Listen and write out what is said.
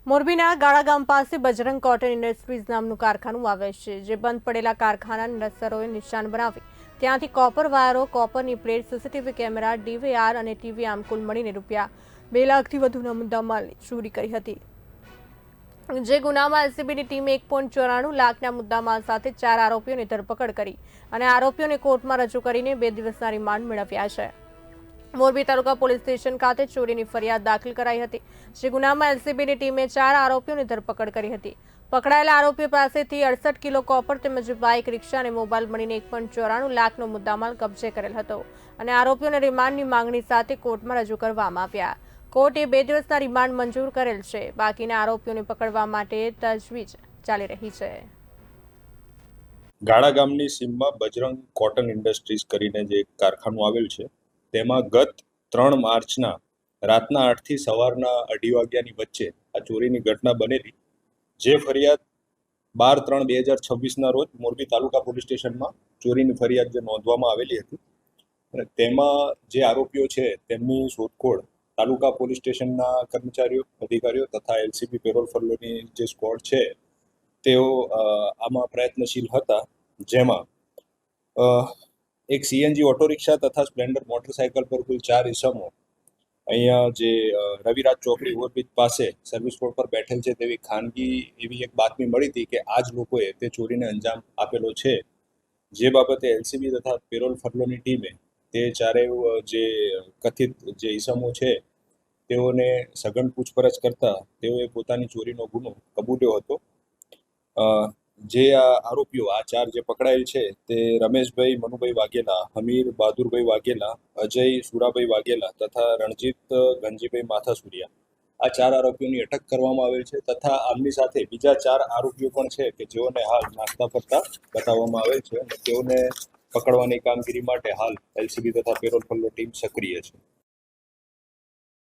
મોરબીના ગાળા ગામ પાસે બજરંગ કોટન ઇન્ડસ્ટ્રીઝ નામનું કારખાનું આવે છે, જે બંધ પડેલા કારખાનાના નસરોએ નિશાન બનાવી ત્યાંથી કોપર વાયરો, કોપરની પ્લેટ, સીસીટીવી કેમેરા, ડીવીઆર અને ટીવી આમ કુલ મળીને રૂપિયા 2 લાખથી વધુના મુદ્દામાલની ચોરી કરી હતી. જે ગુનામાં એલસીબીની ટીમે 1.94 લાખના મુદ્દામાલ સાથે 4 આરોપીઓની ધરપકડ કરી અને આરોપીઓને કોર્ટમાં રજૂ કરીને 2 દિવસના રિમાન્ડ મેળવ્યા છે. મોરબી તાલુકા પોલીસ સ્ટેશન ખાતે ચોરીની ફરિયાદ દાખલ કરાઈ હતી. જે ગુનામાં એલસીબીની ટીમે 4 આરોપીઓની ધરપકડ કરી હતી. પકડાયેલા આરોપીઓ પાસેથી 68 કિલો કોપર તેમજ બાઇક, રિક્ષા અને મોબાઈલ મળીને 1.94 લાખનો મુદ્દામાલ કબજે કરેલ હતો અને આરોપીઓને રિમાન્ડની માંગણી સાથે કોર્ટમાં રજૂ કરવામાં આવ્યા. કોર્ટે 2 દિવસના રિમાન્ડ મંજૂર કરેલ છે. બાકીના આરોપીઓને પકડવા માટે તજવીજ ચાલી રહી છે. ગાળા ગામની સીમમાં બજરંગ કોટન ઇન્ડસ્ટ્રીઝ કરીને જે એક કારખાનું આવેલ છે, તેમાં ગત 3 માર્ચના રાતના 8 થી સવારના 2:30 વાગ્યાની વચ્ચે આ ચોરીની ઘટના બનેલી. જે ફરિયાદ 12/3/2026ના રોજ મોરબી તાલુકા પોલીસ સ્ટેશનમાં ચોરીની ફરિયાદ જે નોંધવામાં આવેલી હતી, અને તેમાં જે આરોપીઓ છે તેમની શોધખોળ તાલુકા પોલીસ સ્ટેશનના કર્મચારીઓ, અધિકારીઓ તથા એલસીબી પેરોલ ફરોની જે સ્ક્વોડ છે તેઓ આમાં પ્રયત્નશીલ હતા. જેમાં એક સીએનજી ઓટો રિક્ષા તથા સ્પ્લેન્ડર મોટરસાયકલ પર કુલ 4 ઈસમો અહીંયા જે રવિરાજ ચોકડી ઓવરબ્રિજ પાસે સર્વિસ રોડ પર બેઠેલ છે તેવી ખાનગી એવી એક બાતમી મળી હતી કે આ જ લોકોએ તે ચોરીને અંજામ આપેલો છે. જે બાબતે એલસીબી તથા પેરોલ ફરોની ટીમે તે ચારેય જે કથિત જે ઈસમો છે તેઓને સઘન પૂછપરછ કરતા તેઓએ પોતાની ચોરીનો ગુનો કબૂલ્યો હતો. જે આરોપીઓ આ 4 જે પકડાયેલ છે તે રમેશભાઈ મનુભાઈ વાઘેલા, હમીર બહાદુરભાઈ વાઘેલા, અજય સુરાભાઈ વાઘેલા તથા રણજીત ગંજીભાઈ માથાસુરિયા, આ 4 આરોપીઓની અટક કરવામાં આવેલ છે. તથા આમની સાથે બીજા 4 આરોપીઓ પણ છે કે જેઓને હાલ નાસ્તા ફરતા બતાવવામાં આવેલ છે અને તેઓને પકડવાની કામગીરી માટે હાલ એલસીબી તથા પેરોલ ફરો ટીમ સક્રિય છે.